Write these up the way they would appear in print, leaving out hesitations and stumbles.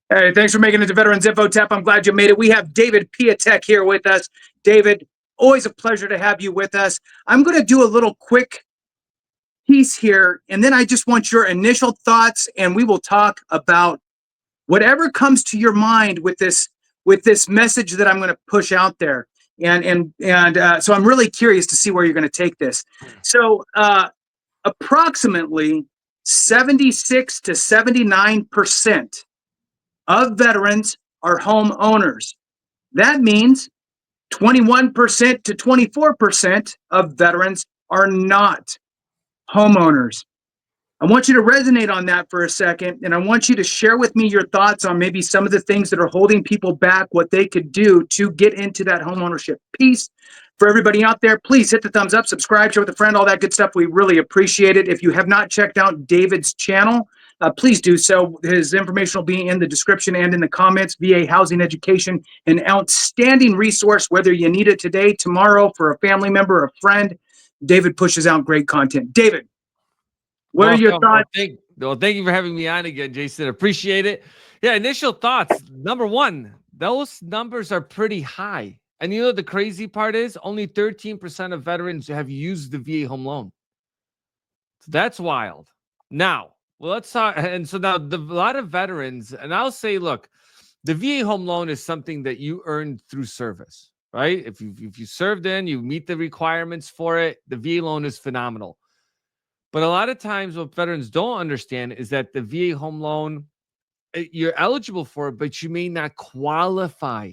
Hey, thanks for making it to Veterans Info Tap. I'm glad you made it. We have David Piatek here with us. David, always a pleasure to have you with us. I'm going to do a little quick piece here, and then I just want your initial thoughts, and we will talk about whatever comes to your mind with this message that I'm going to push out there. So I'm really curious to see where you're going to take this. So approximately 76 to 79% of veterans are homeowners. That means 21% to 24% of veterans are not homeowners. I want you to resonate on that for a second, and I want you to share with me your thoughts on maybe some of the things that are holding people back, what they could do to get into that homeownership piece. For everybody out there, please hit the thumbs up, subscribe, share with a friend, all that good stuff. We really appreciate it. If you have not checked out David's channel, please do so. His information will be in the description and in the comments. VA Housing Education, an outstanding resource, whether you need it today, tomorrow, for a family member or a friend. David pushes out great content. David, what are your thoughts? Thank you for having me on again, Jason. Appreciate it. Yeah, initial thoughts. Number one, those numbers are pretty high. And you know the crazy part is only 13% of veterans have used the VA home loan. So that's wild. Now, well, let's talk. And so now a lot of veterans, and I'll say, look, the VA home loan is something that you earned through service, right? If you served in, you meet the requirements for it, the VA loan is phenomenal. But a lot of times what veterans don't understand is that the VA home loan, you're eligible for it, but you may not qualify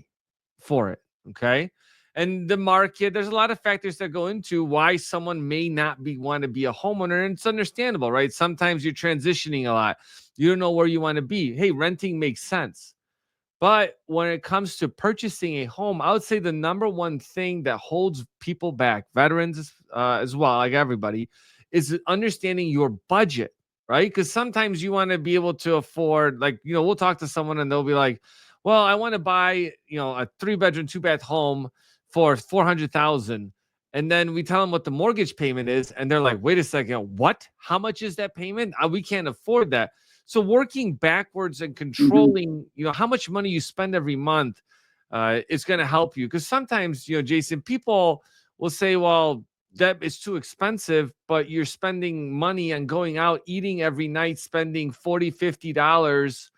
for it, okay? And the market, there's a lot of factors that go into why someone may not want to be a homeowner, and it's understandable, right? Sometimes you're transitioning a lot. You don't know where you want to be. Hey, renting makes sense. But when it comes to purchasing a home, I would say the number one thing that holds people back, veterans as well, like everybody, is understanding your budget, right? Because sometimes you want to be able to afford, like, we'll talk to someone and they'll be like, well, I want to buy, a 3-bedroom, 2-bath home for $400,000. And then we tell them what the mortgage payment is. And they're like, wait a second, what? How much is that payment? We can't afford that. So working backwards and controlling, how much money you spend every month is going to help you. Because sometimes, Jason, people will say, well, that is too expensive, but you're spending money on going out, eating every night, spending $40, $50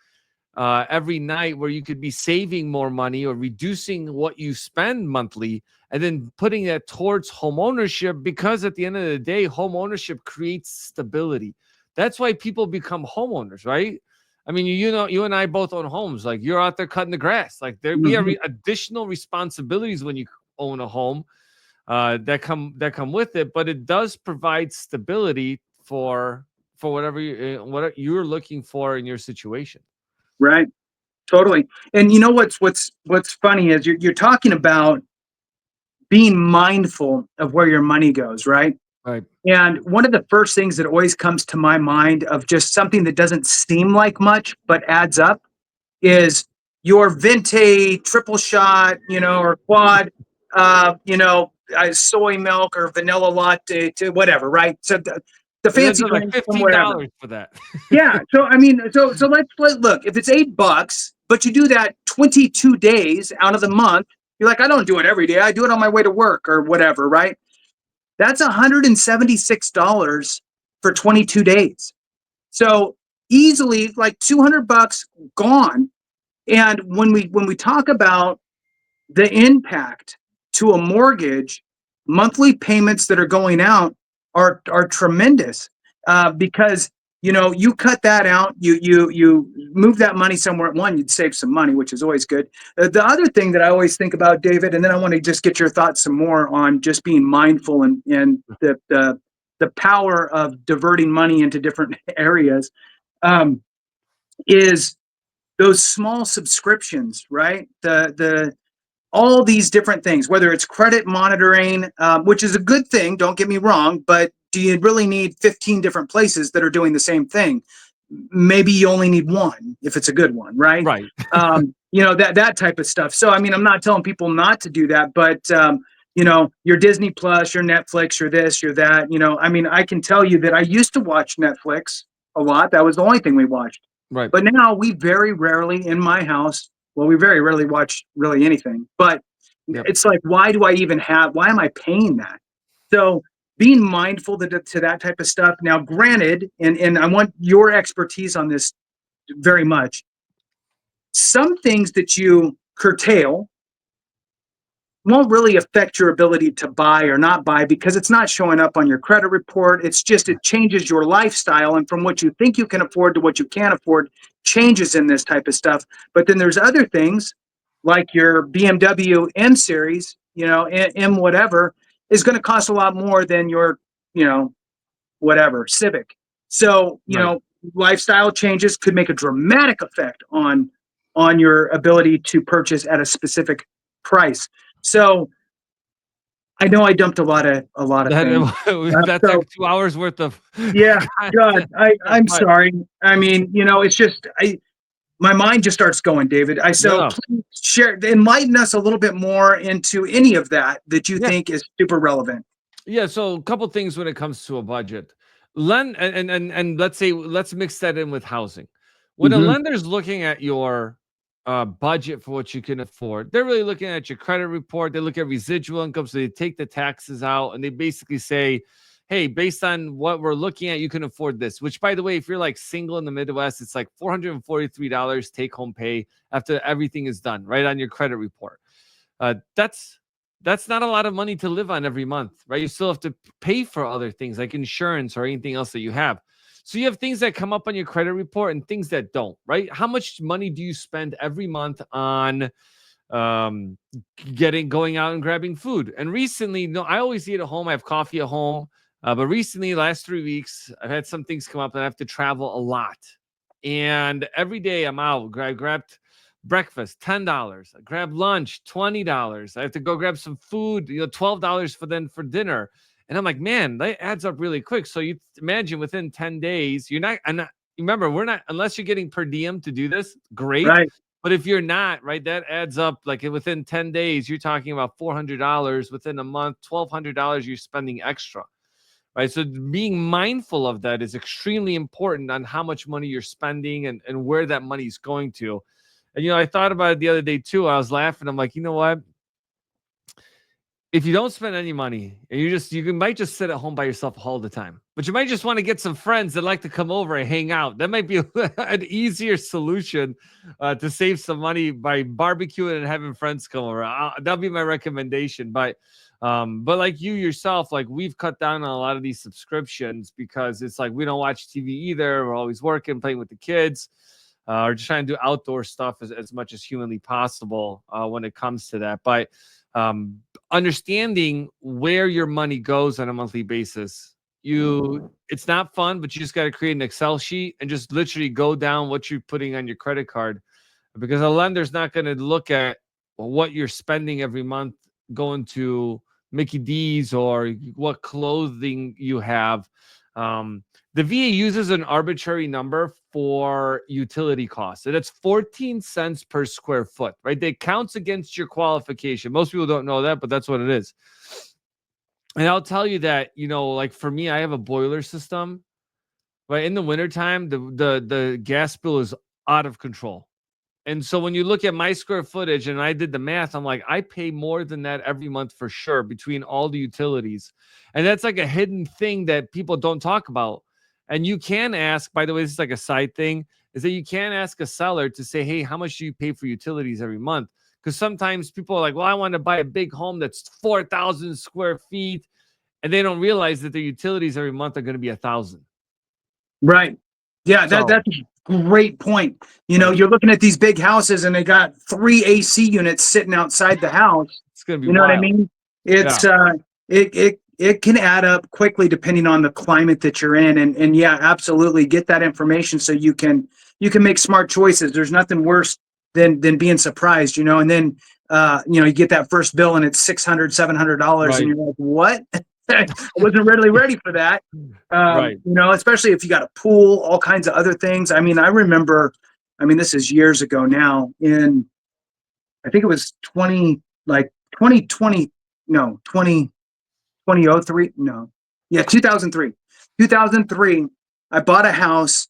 every night, where you could be saving more money or reducing what you spend monthly and then putting that towards home ownership, because at the end of the day, home ownership creates stability. That's why people become homeowners, right? I mean, you and I both own homes. Like, you're out there cutting the grass. Like, there be additional responsibilities when you own a home that come with it, but it does provide stability for whatever you're looking for in your situation. Right. Totally. And you know what's funny is you're talking about being mindful of where your money goes, right? Right. And one of the first things that always comes to my mind of just something that doesn't seem like much but adds up is your venti triple shot, or quad, soy milk or vanilla latte to whatever, right? So the fancy like $15 for that. Yeah. So I mean, so let's look. If it's $8, but you do that 22 days out of the month, you're like, I don't do it every day. I do it on my way to work or whatever, right? That's $176 for 22 days. So easily like $200 gone. And when we talk about the impact to a mortgage, monthly payments that are going out are tremendous, because you cut that out, you move that money somewhere. One, you'd save some money, which is always good. The other thing that I always think about, David, and then I want to just get your thoughts some more on just being mindful and the power of diverting money into different areas, is those small subscriptions, right? The all these different things, whether it's credit monitoring, which is a good thing, don't get me wrong, but do you really need 15 different places that are doing the same thing? Maybe you only need one if it's a good one, right? Right. That type of stuff. So, I mean, I'm not telling people not to do that, but, your Disney Plus, your Netflix, your this, your that, I mean, I can tell you that I used to watch Netflix a lot. That was the only thing we watched. Right. But now we very rarely in my house, well, we very rarely watch really anything. But Yep. it's like, why am I paying that? So being mindful to that type of stuff. Now, granted, and I want your expertise on this very much. Some things that you curtail won't really affect your ability to buy or not buy because it's not showing up on your credit report. It's just, it changes your lifestyle. And from what you think you can afford to what you can't afford changes in this type of stuff. But then there's other things like your BMW M series, M whatever, is going to cost a lot more than your, whatever, Civic. So, Right. lifestyle changes could make a dramatic effect on your ability to purchase at a specific price. So I know I dumped a lot of things. That's So like 2 hours worth of yeah, God, content. I'm But sorry. I mean, it's just my mind just starts going, David. So no, please share, enlighten us a little bit more into any of that you yeah, think is super relevant. yeah. So a couple things when it comes to a budget. Lend and let's mix that in with housing. When a Hmm. lender's looking at your budget for what you can afford, they're really looking at your credit report. They look at residual income, so they take the taxes out, and they basically say, "Hey, based on what we're looking at, you can afford this." Which, by the way, if you're like single in the Midwest, it's like $443 take home pay after everything is done, right on your credit report. That's not a lot of money to live on every month, right? You still have to pay for other things like insurance or anything else that you have. So you have things that come up on your credit report and things that don't, right? How much money do you spend every month on um going out and grabbing food? And recently, no, I always eat at home. I have coffee at home. But recently, last 3 weeks, I've had some things come up and I have to travel a lot. And every day I'm out. I grabbed breakfast, $10. I grab lunch, $20. I have to go grab some food, $12 for dinner. And I'm like, man, that adds up really quick. So you imagine within 10 days, remember, we're not, unless you're getting per diem to do this, great. Right. But if you're not, right, that adds up like within 10 days, you're talking about $400 within a month, $1,200 you're spending extra, right? So being mindful of that is extremely important on how much money you're spending and where that money is going to. And, I thought about it the other day too. I was laughing. I'm like, you know what? If you don't spend any money and might just sit at home by yourself all the time, but you might just want to get some friends that like to come over and hang out. That might be an easier solution to save some money by barbecuing and having friends come over. That'll be my recommendation. But like you yourself, like we've cut down on a lot of these subscriptions because it's like we don't watch TV either. We're always working, playing with the kids, or just trying to do outdoor stuff as much as humanly possible when it comes to that. But um, understanding where your money goes on a monthly basis, it's not fun, but you just got to create an Excel sheet and just literally go down what you're putting on your credit card, because a lender's not going to look at what you're spending every month going to Mickey D's or what clothing you have. The VA uses an arbitrary number for utility costs, and it's 14 cents per square foot, right? That counts against your qualification. Most people don't know that, but that's what it is. And I'll tell you that, like for me, I have a boiler system, right? In the wintertime, the gas bill is out of control. And so when you look at my square footage and I did the math, I'm like, I pay more than that every month for sure between all the utilities. And that's like a hidden thing that people don't talk about. And you can ask, by the way, this is like a side thing, is that you can ask a seller to say, hey, how much do you pay for utilities every month? Because sometimes people are like, well, I want to buy a big home that's 4,000 square feet. And they don't realize that their utilities every month are going to be 1,000. Right. Yeah, So, that's a great point. right. You're looking at these big houses and they got 3 AC units sitting outside the house. It's going to be You know what I wild. mean? Yeah. It's it can add up quickly depending on the climate that you're in. And yeah, absolutely get that information so you can make smart choices. There's nothing worse than being surprised, and then you get that first bill and it's $600, $700 and Right. you're like, what? I wasn't really ready for that. Right. Especially if you got a pool, all kinds of other things. I mean, I remember, this is years ago now, I think it was 2020, no, 2003, no. Yeah, 2003. 2003, I bought a house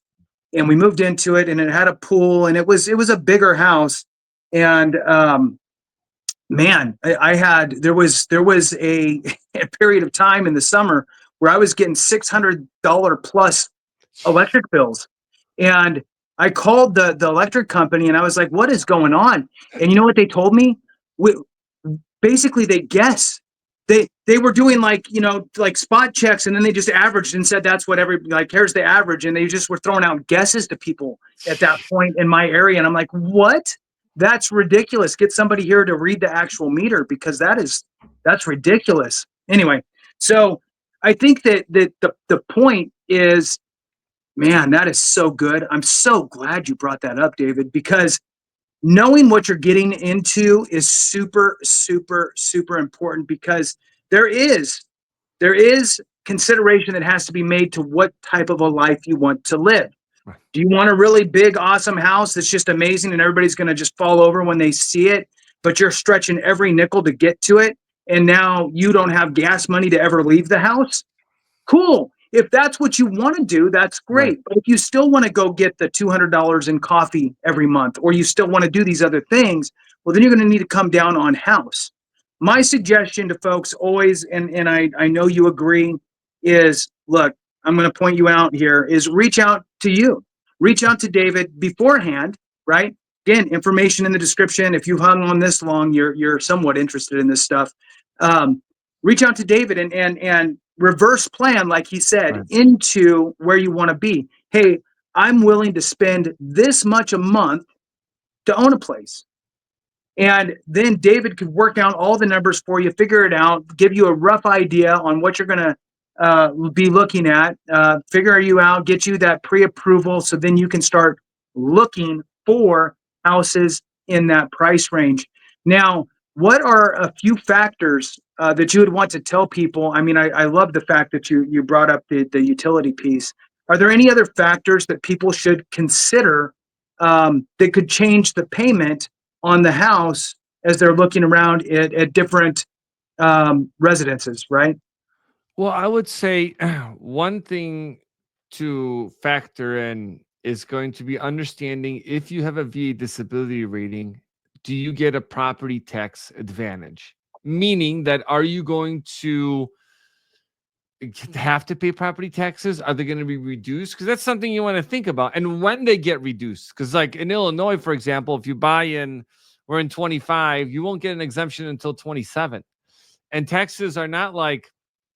and we moved into it, and it had a pool, and it was a bigger house. And man, I had there was a, a period of time in the summer where I was getting $600 plus electric bills. And I called the electric company and I was like, what is going on? And you know what they told me? We, basically they guess. They were doing like, like spot checks, and then they just averaged and said that's what like, here's the average, and they just were throwing out guesses to people at that point in my area. And I'm like, what? That's ridiculous. Get somebody here to read the actual meter, because that's ridiculous. Anyway, so I think that the point is, man, that is so good. I'm so glad you brought that up, David, because knowing what you're getting into is super, super, super important, because there is consideration that has to be made to what type of a life you want to live. Do you want a really big, awesome house that's just amazing and everybody's going to just fall over when they see it, but you're stretching every nickel to get to it, and now you don't have gas money to ever leave the house? Cool. If that's what you want to do, that's great. Right. But if you still want to go get the $200 in coffee every month, or you still want to do these other things, well, then you're going to need to come down on house. My suggestion to folks always, and I know you agree, is, look, I'm going to point you out here, is reach out to you. Reach out to David beforehand, right? Again, information in the description. If you've hung on this long, you're somewhat interested in this stuff. Reach out to David and reverse plan, like he said, Right. into where you want to be. Hey, I'm willing to spend this much a month to own a place. And then David could work out all the numbers for you, figure it out, give you a rough idea on what you're going to be looking at, figure you out, get you that pre-approval, so then you can start looking for houses in that price range. Now, what are a few factors that you would want to tell people? I mean, I love the fact that you brought up the utility piece. Are there any other factors that people should consider that could change the payment on the house as they're looking around at different residences, right? Well, I would say one thing to factor in is going to be understanding if you have a VA disability rating, do you get a property tax advantage? Meaning that, are you going to have to pay property taxes? Are they going to be reduced? Because that's something you want to think about. And when they get reduced, because like in Illinois, for example, if you buy in, we're in 25, you won't get an exemption until 27. And taxes are not like,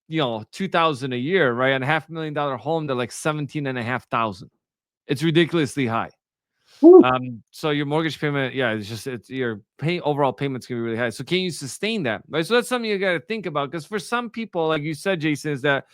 $2,000 a year, right? On a $500,000 home, they're like 17,500. It's ridiculously high. So your mortgage payment, it's your overall payment's gonna be really high. So can you sustain that? Right. So that's something you got to think about, because for some people, like you said, Jason, is that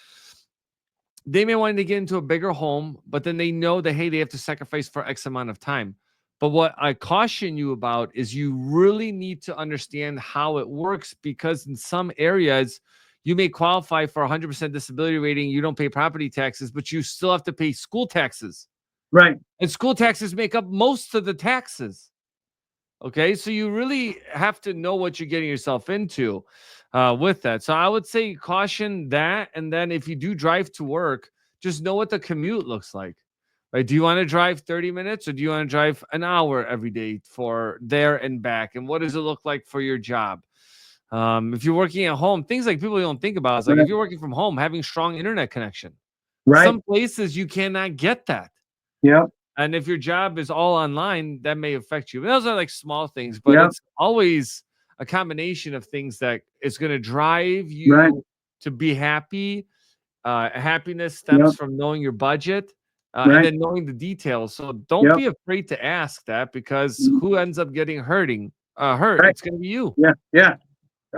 they may want to get into a bigger home, but then they know that, hey, they have to sacrifice for X amount of time. But what I caution you about is you really need to understand how it works, because in some areas you may qualify for 100% disability rating. You don't pay property taxes, but you still have to pay school taxes. Right. And school taxes make up most of the taxes. Okay. So you really have to know what you're getting yourself into with that. So I would say caution that. And then if you do drive to work, just know what the commute looks like. Right? Do you want to drive 30 minutes, or do you want to drive an hour every day for there and back? And what does it look like for your job? If you're working at home, things like people don't think about is like, Right. if you're working from home, having strong internet connection. Right. Some places you cannot get that. Yeah. And if your job is all online, that may affect you. But those are like small things, but Yeah. it's always a combination of things that is going to drive Right. you to be happy. Happiness Yeah. stems from knowing your budget and Right. then knowing the details. So don't Yeah. be afraid to ask that, because who ends up getting hurt? Right. It's going to be you. Yeah. Yeah.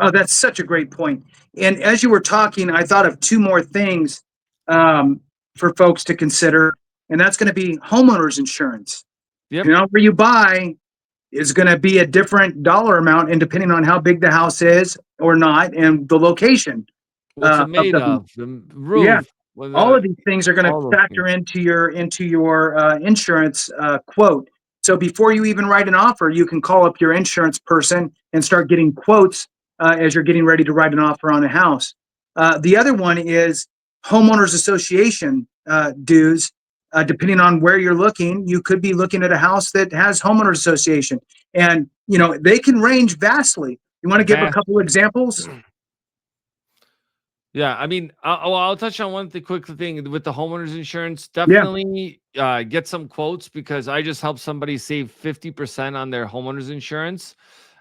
Oh, that's such a great point. And as you were talking, I thought of two more things for folks to consider, and that's going to be homeowners insurance. Yep. You know, where you buy is going to be a different dollar amount, and depending on how big the house is or not, and the location What's it of made the of? The yeah. roof. All of these things are going to All those factor things. into your insurance quote. So before you even write an offer, you can call up your insurance person and start getting quotes as you're getting ready to write an offer on a house. The other one is homeowners association dues. depending on where you're looking, you could be looking at a house that has homeowners association, and they can range vastly. You want to give a couple examples? Yeah, I mean, I'll touch on one quick thing with the homeowners insurance. Yeah, Definitely get some quotes, because I just helped somebody save 50% on their homeowners insurance.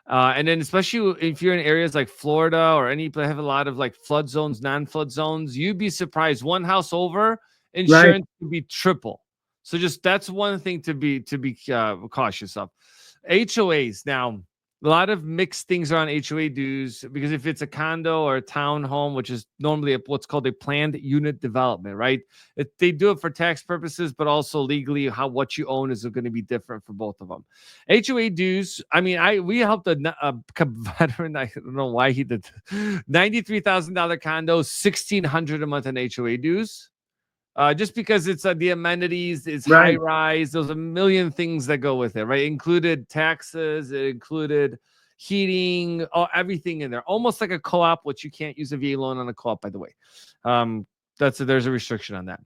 And then especially if you're in areas like Florida or any have a lot of like flood zones, non-flood zones, you'd be surprised. One house over, right, insurance could be triple. So just that's one thing to be cautious of. HOAs now. A lot of mixed things around HOA dues, because if it's a condo or a townhome, which is normally what's called a planned unit development, right? They do it for tax purposes, but also legally, what you own is going to be different for both of them. HOA dues. I mean, we helped a veteran. I don't know why he did $93,000 condo, $1,600 a month in HOA dues. Just because it's the amenities, it's high right. rise. There's a million things that go with it, right? It included taxes, it included heating, everything in there. Almost like a co-op, which you can't use a VA loan on a co-op, by the way. There's a restriction on that.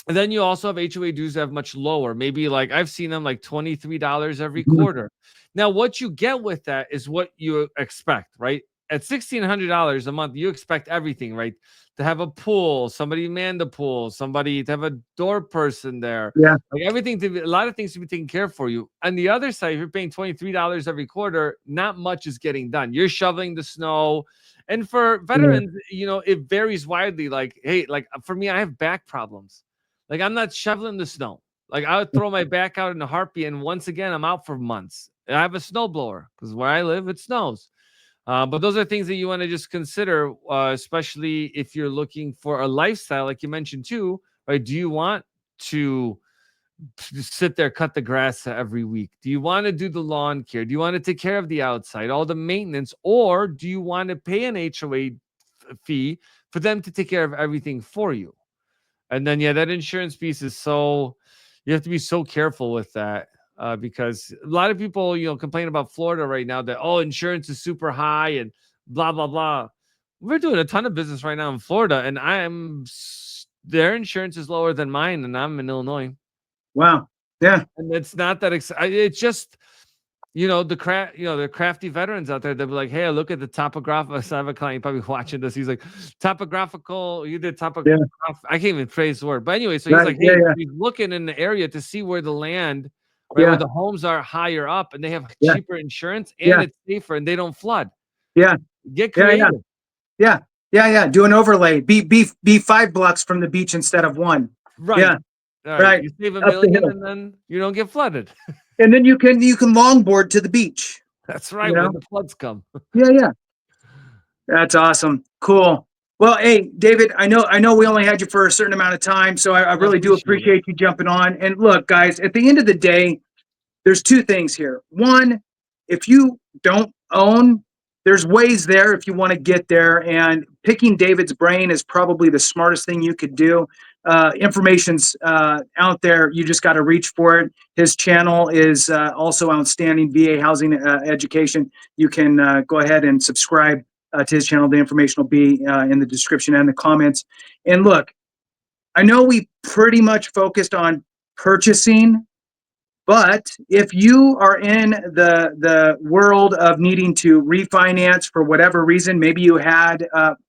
And then you also have HOA dues that have much lower. Maybe like I've seen them like $23 every Mhm. quarter. Now, what you get with that is what you expect, right? At $1,600 a month, you expect everything, right? To have a pool, somebody man the pool, somebody to have a door person there, Yeah, like everything to be, a lot of things to be taken care of for you. On the other side, if you're paying $23 every quarter, not much is getting done. You're shoveling the snow. And for yeah, veterans, it varies widely. Like, hey, like for me, I have back problems. Like I'm not shoveling the snow. Like I would throw my back out in a heartbeat, and once again, I'm out for months. I have a snowblower because where I live, it snows. But those are things that you want to just consider, especially if you're looking for a lifestyle, like you mentioned too, right? Do you want to sit there, cut the grass every week? Do you want to do the lawn care? Do you want to take care of the outside, all the maintenance, or do you want to pay an HOA fee for them to take care of everything for you? And then, yeah, that insurance piece is you have to be so careful with that, because a lot of people, complain about Florida right now that, oh, insurance is super high and blah, blah, blah. We're doing a ton of business right now in Florida, and their insurance is lower than mine, and I'm in Illinois. wow, yeah, And it's not that it's just, the crafty veterans out there. They'll be like, hey, look at the topographical. I have a client probably watching this. He's like, topographical. You did yeah, I can't even phrase the word. But anyway, so he's right, like, yeah, hey, yeah, he's looking in the area to see where the land, right, where yeah, the homes are higher up, and they have yeah, cheaper insurance and yeah, it's safer and they don't flood. yeah, Get yeah, yeah, creative. yeah, yeah, yeah. Do an overlay. Be 5 blocks from the beach instead of one. Right. Yeah, All right. right. You save a Up the million hill, and then you don't get flooded. and then you can longboard to the beach. That's You right. know. When the floods come. Yeah, yeah. That's awesome. Cool. Well, hey, David, I know we only had you for a certain amount of time, so I I really do appreciate it. appreciate you jumping on. And look, guys, at the end of the day, there's two things here. One, if you don't own, there's ways there if you want to get there. And picking David's brain is probably the smartest thing you could do. Information's out there. You just got to reach for it. His channel is also outstanding, VA housing education. You can go ahead and subscribe to his channel. The information will be in the description and the comments. And look, I know we pretty much focused on purchasing, but if you are in the world of needing to refinance for whatever reason, maybe you had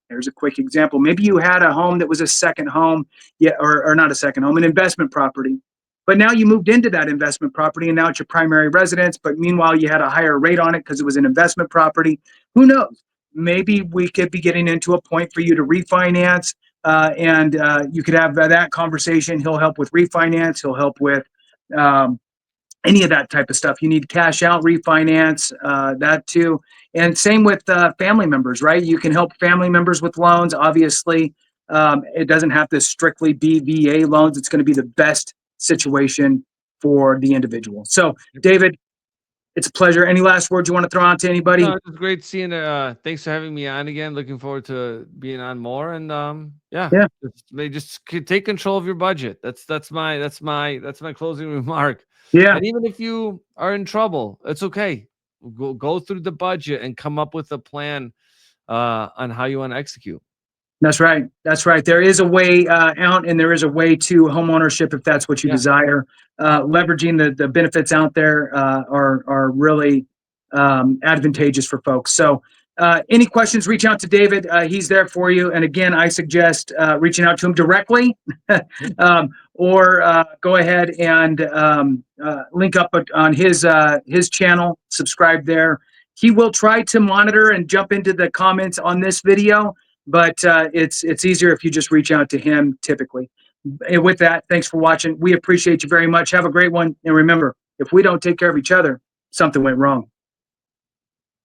here's a quick example. Maybe you had a home that was a second home, yeah, or not a second home, an investment property. But now you moved into that investment property and now it's your primary residence. But meanwhile, you had a higher rate on it because it was an investment property. Who knows? Maybe we could be getting into a point for you to refinance, and you could have that conversation. He'll help with refinance. He'll help with um, any of that type of stuff. You need cash out refinance, that too. And same with family members, right? You can help family members with loans. Obviously, it doesn't have to strictly be VA loans. It's going to be the best situation for the individual. So, David, it's a pleasure. Any last words you want to throw out to No, anybody? it was great seeing. Thanks for having me on again. Looking forward to being on more. And yeah, Yeah, take control of your budget. That's my closing remark. yeah, And even if you are in trouble, it's okay. Go through the budget and come up with a plan on how you want to execute. That's right. That's right. There is a way out, and there is a way to homeownership if that's what you Yeah. desire. Leveraging the benefits out there are really advantageous for folks. So, any questions? Reach out to David. He's there for you. And again, I suggest reaching out to him directly, or go ahead and link up on his channel. Subscribe there. He will try to monitor and jump into the comments on this video, but it's easier if you just reach out to him typically. And with that, thanks for watching. We appreciate you very much. Have a great one. And remember, if we don't take care of each other, something went wrong.